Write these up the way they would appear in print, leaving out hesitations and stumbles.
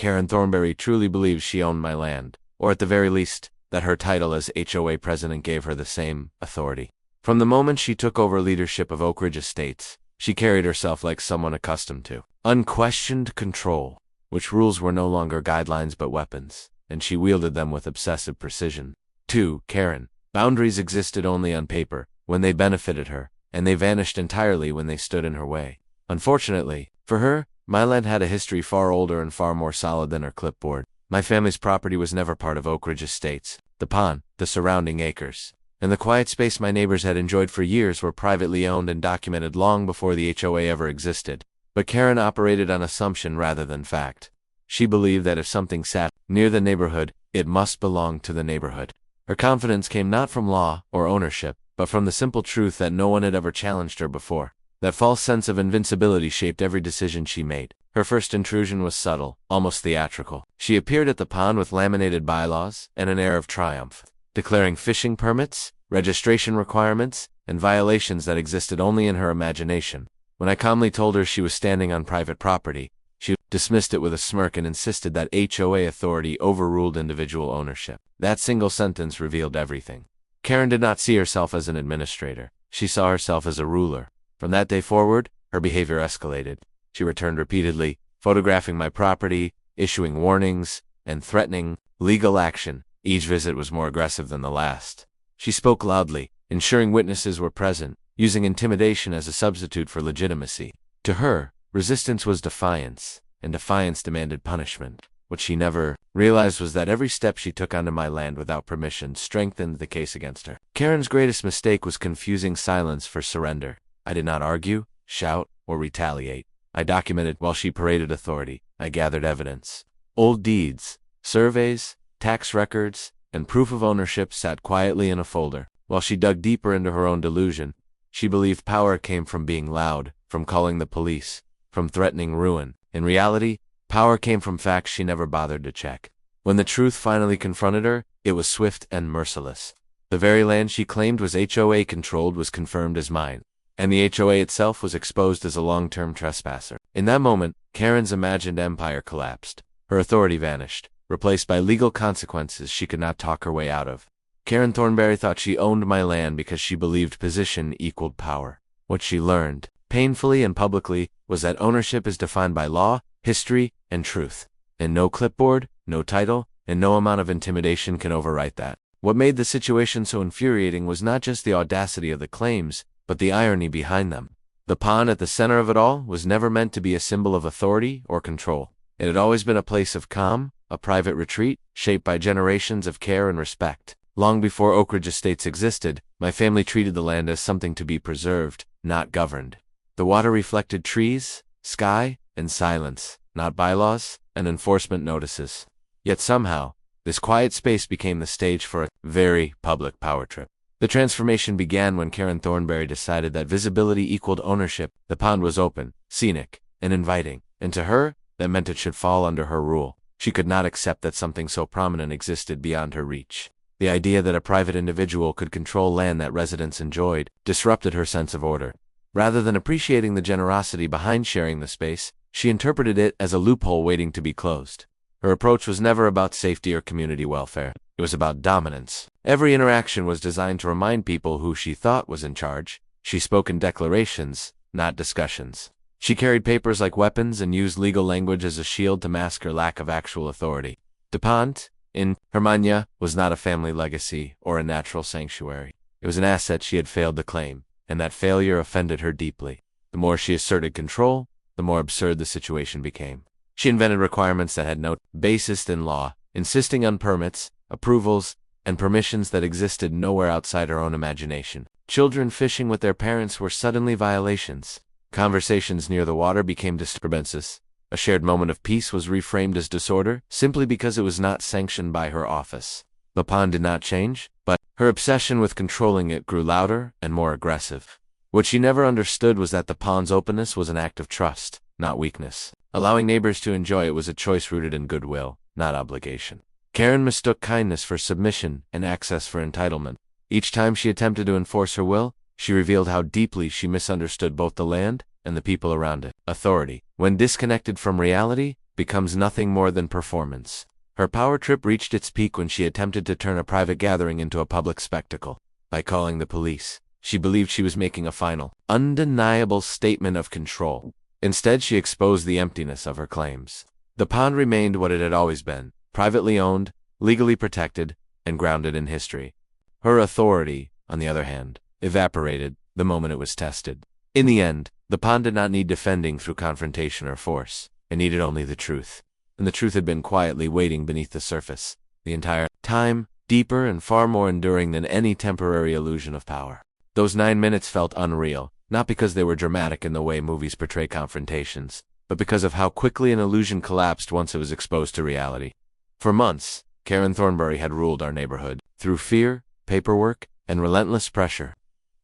Karen Thornberry truly believes she owned my land, or at the very least, that her title as HOA president gave her the same authority. From the moment she took over leadership of Oak Ridge Estates, she carried herself like someone accustomed to unquestioned control, which rules were no longer guidelines but weapons, and she wielded them with obsessive precision. 2. Karen. Boundaries existed only on paper, when they benefited her, and they vanished entirely when they stood in her way. Unfortunately, for her, my land had a history far older and far more solid than her clipboard. My family's property was never part of Oak Ridge Estates. The pond, the surrounding acres, and the quiet space my neighbors had enjoyed for years were privately owned and documented long before the HOA ever existed. But Karen operated on assumption rather than fact. She believed that if something sat near the neighborhood, it must belong to the neighborhood. Her confidence came not from law or ownership, but from the simple truth that no one had ever challenged her before. That false sense of invincibility shaped every decision she made. Her first intrusion was subtle, almost theatrical. She appeared at the pond with laminated bylaws and an air of triumph, declaring fishing permits, registration requirements, and violations that existed only in her imagination. When I calmly told her she was standing on private property, she dismissed it with a smirk and insisted that HOA authority overruled individual ownership. That single sentence revealed everything. Karen did not see herself as an administrator. She saw herself as a ruler. From that day forward, her behavior escalated. She returned repeatedly, photographing my property, issuing warnings, and threatening legal action. Each visit was more aggressive than the last. She spoke loudly, ensuring witnesses were present, using intimidation as a substitute for legitimacy. To her, resistance was defiance, and defiance demanded punishment. What she never realized was that every step she took onto my land without permission strengthened the case against her. Karen's greatest mistake was confusing silence for surrender. I did not argue, shout, or retaliate. I documented while she paraded authority. I gathered evidence. Old deeds, surveys, tax records, and proof of ownership sat quietly in a folder. While she dug deeper into her own delusion, she believed power came from being loud, from calling the police, from threatening ruin. In reality, power came from facts she never bothered to check. When the truth finally confronted her, it was swift and merciless. The very land she claimed was HOA controlled was confirmed as mine, and the HOA itself was exposed as a long-term trespasser. In that moment, Karen's imagined empire collapsed. Her authority vanished, replaced by legal consequences she could not talk her way out of. Karen Thornberry thought she owned my land because she believed position equaled power. What she learned, painfully and publicly, was that ownership is defined by law, history, and truth. And no clipboard, no title, and no amount of intimidation can overwrite that. What made the situation so infuriating was not just the audacity of the claims, but the irony behind them. The pond at the center of it all was never meant to be a symbol of authority or control. It had always been a place of calm, a private retreat, shaped by generations of care and respect. Long before Oak Ridge Estates existed, my family treated the land as something to be preserved, not governed. The water reflected trees, sky, and silence, not bylaws and enforcement notices. Yet somehow, this quiet space became the stage for a very public power trip. The transformation began when Karen Thornberry decided that visibility equaled ownership. The pond was open, scenic, and inviting, and to her, that meant it should fall under her rule. She could not accept that something so prominent existed beyond her reach. The idea that a private individual could control land that residents enjoyed disrupted her sense of order. Rather than appreciating the generosity behind sharing the space, she interpreted it as a loophole waiting to be closed. Her approach was never about safety or community welfare. It was about dominance. Every interaction was designed to remind people who she thought was in charge. She spoke in declarations, not discussions. She carried papers like weapons and used legal language as a shield to mask her lack of actual authority. The pond, in Hermania, was not a family legacy or a natural sanctuary. It was an asset she had failed to claim, and that failure offended her deeply. The more she asserted control, the more absurd the situation became. She invented requirements that had no basis in law, insisting on permits, approvals, and permissions that existed nowhere outside her own imagination. Children fishing with their parents were suddenly violations. Conversations near the water became disturbances. A shared moment of peace was reframed as disorder, simply because it was not sanctioned by her office. The pond did not change, but her obsession with controlling it grew louder and more aggressive. What she never understood was that the pond's openness was an act of trust, not weakness. Allowing neighbors to enjoy it was a choice rooted in goodwill, not obligation. Karen mistook kindness for submission and access for entitlement. Each time she attempted to enforce her will, she revealed how deeply she misunderstood both the land and the people around it. Authority, when disconnected from reality, becomes nothing more than performance. Her power trip reached its peak when she attempted to turn a private gathering into a public spectacle. By calling the police, she believed she was making a final, undeniable statement of control. Instead, she exposed the emptiness of her claims. The pond remained what it had always been, privately owned, legally protected, and grounded in history. Her authority, on the other hand, evaporated the moment it was tested. In the end, the pond did not need defending through confrontation or force. It needed only the truth. And the truth had been quietly waiting beneath the surface, the entire time, deeper and far more enduring than any temporary illusion of power. Those 9 minutes felt unreal, not because they were dramatic in the way movies portray confrontations, but because of how quickly an illusion collapsed once it was exposed to reality. For months, Karen Thornberry had ruled our neighborhood, through fear, paperwork, and relentless pressure.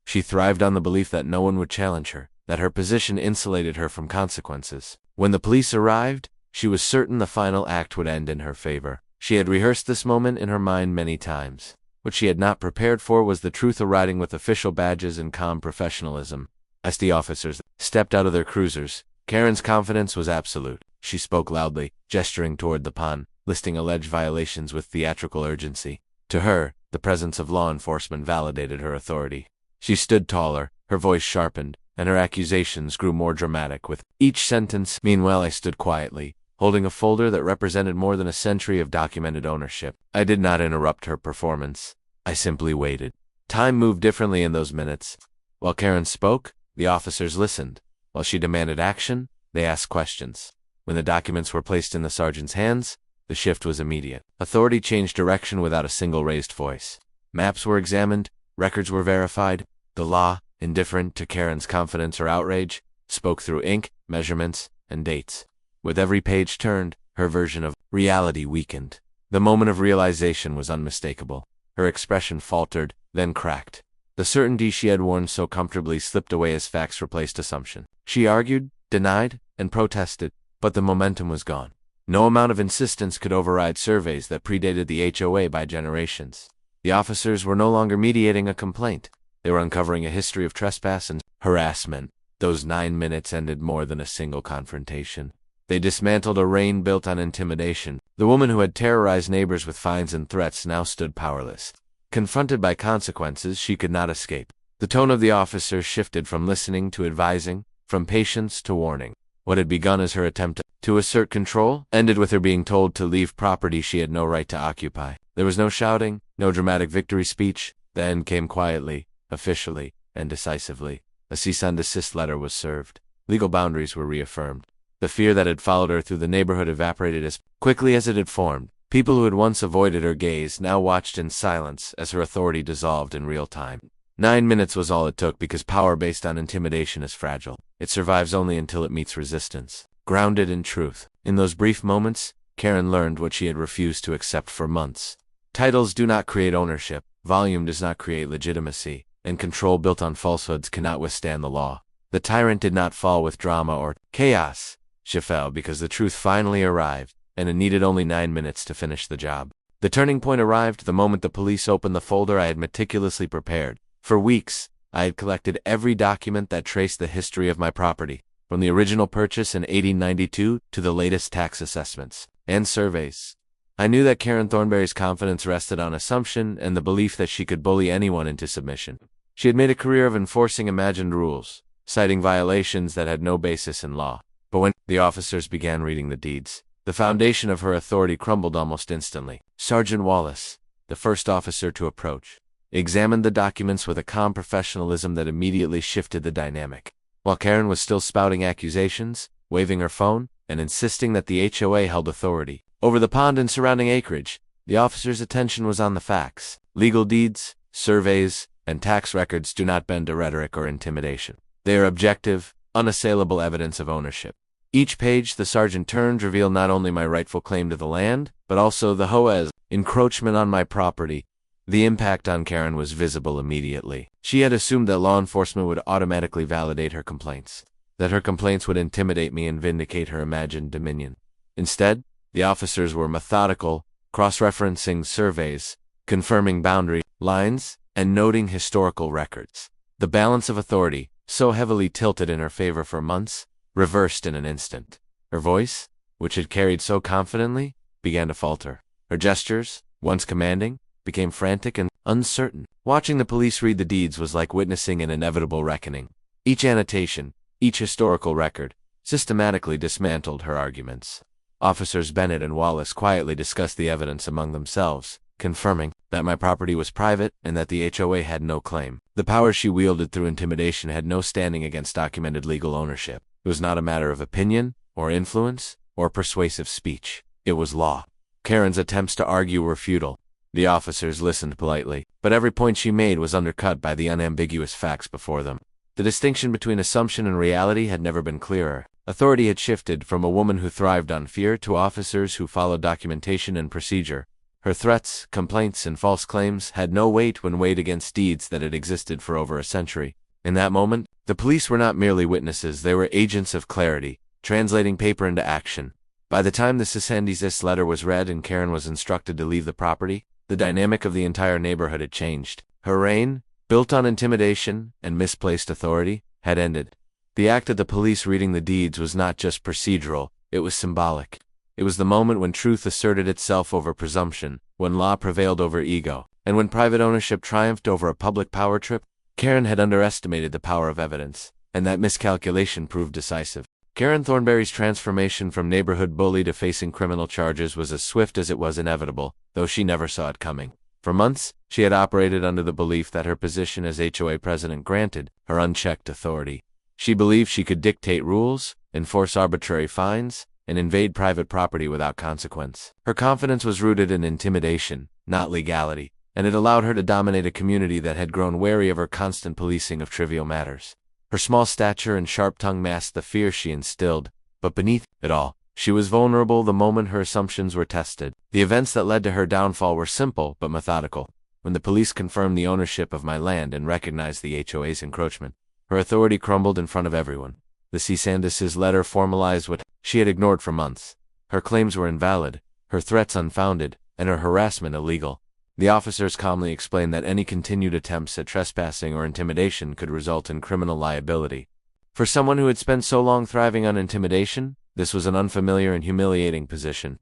She thrived on the belief that no one would challenge her, that her position insulated her from consequences. When the police arrived, she was certain the final act would end in her favor. She had rehearsed this moment in her mind many times. What she had not prepared for was the truth arriving with official badges and calm professionalism. As the officers stepped out of their cruisers, Karen's confidence was absolute. She spoke loudly, gesturing toward the pond, listing alleged violations with theatrical urgency. To her, the presence of law enforcement validated her authority. She stood taller, her voice sharpened, and her accusations grew more dramatic with each sentence. Meanwhile, I stood quietly, holding a folder that represented more than a century of documented ownership. I did not interrupt her performance. I simply waited. Time moved differently in those minutes. While Karen spoke, the officers listened. While she demanded action, they asked questions. When the documents were placed in the sergeant's hands, the shift was immediate. Authority changed direction without a single raised voice. Maps were examined, records were verified. The law, indifferent to Karen's confidence or outrage, spoke through ink, measurements, and dates. With every page turned, her version of reality weakened. The moment of realization was unmistakable. Her expression faltered, then cracked. The certainty she had worn so comfortably slipped away as facts replaced assumption. She argued, denied, and protested, but the momentum was gone. No amount of insistence could override surveys that predated the HOA by generations. The officers were no longer mediating a complaint. They were uncovering a history of trespass and harassment. Those 9 minutes ended more than a single confrontation. They dismantled a reign built on intimidation. The woman who had terrorized neighbors with fines and threats now stood powerless. Confronted by consequences she could not escape. The tone of the officers shifted from listening to advising, from patience to warning. What had begun as her attempt to assert control ended with her being told to leave property she had no right to occupy. There was no shouting, no dramatic victory speech. The end came quietly, officially, and decisively. A cease-and-desist letter was served. Legal boundaries were reaffirmed. The fear that had followed her through the neighborhood evaporated as quickly as it had formed. People who had once avoided her gaze now watched in silence as her authority dissolved in real time. 9 minutes was all it took because power based on intimidation is fragile. It survives only until it meets resistance. Grounded in truth. In those brief moments, Karen learned what she had refused to accept for months. Titles do not create ownership, volume does not create legitimacy, and control built on falsehoods cannot withstand the law. The tyrant did not fall with drama or chaos. She fell because the truth finally arrived, and it needed only 9 minutes to finish the job. The turning point arrived the moment the police opened the folder I had meticulously prepared. For weeks, I had collected every document that traced the history of my property, from the original purchase in 1892 to the latest tax assessments and surveys. I knew that Karen Thornberry's confidence rested on assumption and the belief that she could bully anyone into submission. She had made a career of enforcing imagined rules, citing violations that had no basis in law. But when the officers began reading the deeds, the foundation of her authority crumbled almost instantly. Sergeant Wallace, the first officer to approach, examined the documents with a calm professionalism that immediately shifted the dynamic. While Karen was still spouting accusations, waving her phone, and insisting that the HOA held authority over the pond and surrounding acreage, the officer's attention was on the facts. Legal deeds, surveys, and tax records do not bend to rhetoric or intimidation. They are objective, unassailable evidence of ownership. Each page the sergeant turned revealed not only my rightful claim to the land, but also the HOA's encroachment on my property. The impact on Karen was visible immediately. She had assumed that law enforcement would automatically validate her complaints, that her complaints would intimidate me and vindicate her imagined dominion. Instead, the officers were methodical, cross-referencing surveys, confirming boundary lines, and noting historical records. The balance of authority, so heavily tilted in her favor for months, reversed in an instant. Her voice, which had carried so confidently, began to falter. Her gestures, once commanding, became frantic and uncertain. Watching the police read the deeds was like witnessing an inevitable reckoning. Each annotation, each historical record, systematically dismantled her arguments. Officers Bennett and Wallace quietly discussed the evidence among themselves, confirming that my property was private and that the HOA had no claim. The power she wielded through intimidation had no standing against documented legal ownership. It was not a matter of opinion, or influence, or persuasive speech. It was law. Karen's attempts to argue were futile. The officers listened politely, but every point she made was undercut by the unambiguous facts before them. The distinction between assumption and reality had never been clearer. Authority had shifted from a woman who thrived on fear to officers who followed documentation and procedure. Her threats, complaints, and false claims had no weight when weighed against deeds that had existed for over a century. In that moment, the police were not merely witnesses, they were agents of clarity, translating paper into action. By the time the cease-and-desist letter was read and Karen was instructed to leave the property, the dynamic of the entire neighborhood had changed. Her reign, built on intimidation and misplaced authority, had ended. The act of the police reading the deeds was not just procedural, it was symbolic. It was the moment when truth asserted itself over presumption, when law prevailed over ego, and when private ownership triumphed over a public power trip. Karen had underestimated the power of evidence, and that miscalculation proved decisive. Karen Thornberry's transformation from neighborhood bully to facing criminal charges was as swift as it was inevitable, though she never saw it coming. For months, she had operated under the belief that her position as HOA president granted her unchecked authority. She believed she could dictate rules, enforce arbitrary fines, and invade private property without consequence. Her confidence was rooted in intimidation, not legality, and it allowed her to dominate a community that had grown wary of her constant policing of trivial matters. Her small stature and sharp tongue masked the fear she instilled, but beneath it all, she was vulnerable the moment her assumptions were tested. The events that led to her downfall were simple but methodical. When the police confirmed the ownership of my land and recognized the HOA's encroachment, her authority crumbled in front of everyone. The cease-and-desist letter formalized what she had ignored for months. Her claims were invalid, her threats unfounded, and her harassment illegal. The officers calmly explained that any continued attempts at trespassing or intimidation could result in criminal liability. For someone who had spent so long thriving on intimidation, this was an unfamiliar and humiliating position.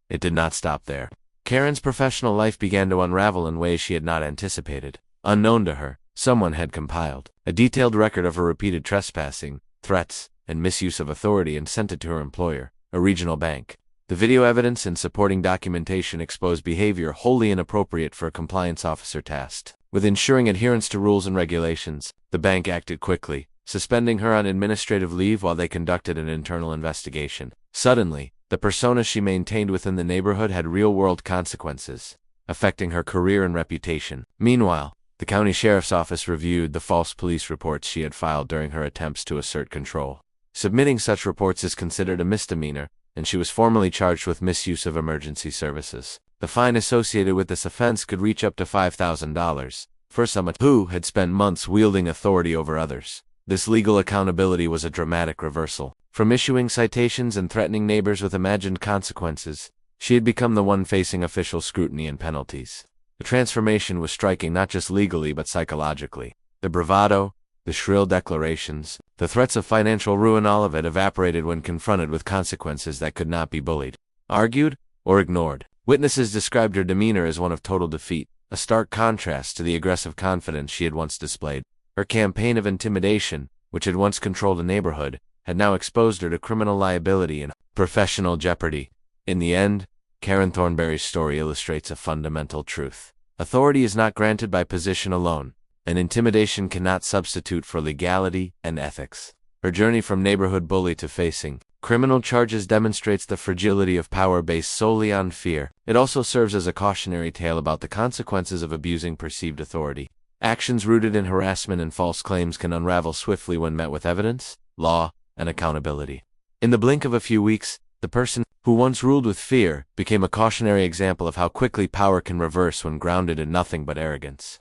It did not stop there. Karen's professional life began to unravel in ways she had not anticipated. Unknown to her, someone had compiled a detailed record of her repeated trespassing, threats, and misuse of authority and sent it to her employer, a regional bank. The video evidence and supporting documentation exposed behavior wholly inappropriate for a compliance officer tasked with ensuring adherence to rules and regulations. The bank acted quickly, suspending her on administrative leave while they conducted an internal investigation. Suddenly, the persona she maintained within the neighborhood had real-world consequences, affecting her career and reputation. Meanwhile, the county sheriff's office reviewed the false police reports she had filed during her attempts to assert control. Submitting such reports is considered a misdemeanor, and she was formally charged with misuse of emergency services. The fine associated with this offense could reach up to $5,000 for someone who had spent months wielding authority over others. This legal accountability was a dramatic reversal. From issuing citations and threatening neighbors with imagined consequences, she had become the one facing official scrutiny and penalties. The transformation was striking not just legally but psychologically. The bravado, the shrill declarations, the threats of financial ruin, all of it evaporated when confronted with consequences that could not be bullied, argued, or ignored. Witnesses described her demeanor as one of total defeat, a stark contrast to the aggressive confidence she had once displayed. Her campaign of intimidation, which had once controlled a neighborhood, had now exposed her to criminal liability and professional jeopardy. In the end, Karen Thornberry's story illustrates a fundamental truth. Authority is not granted by position alone, and intimidation cannot substitute for legality and ethics. Her journey from neighborhood bully to facing criminal charges demonstrates the fragility of power based solely on fear. It also serves as a cautionary tale about the consequences of abusing perceived authority. Actions rooted in harassment and false claims can unravel swiftly when met with evidence, law, and accountability. In the blink of a few weeks, the person who once ruled with fear became a cautionary example of how quickly power can reverse when grounded in nothing but arrogance.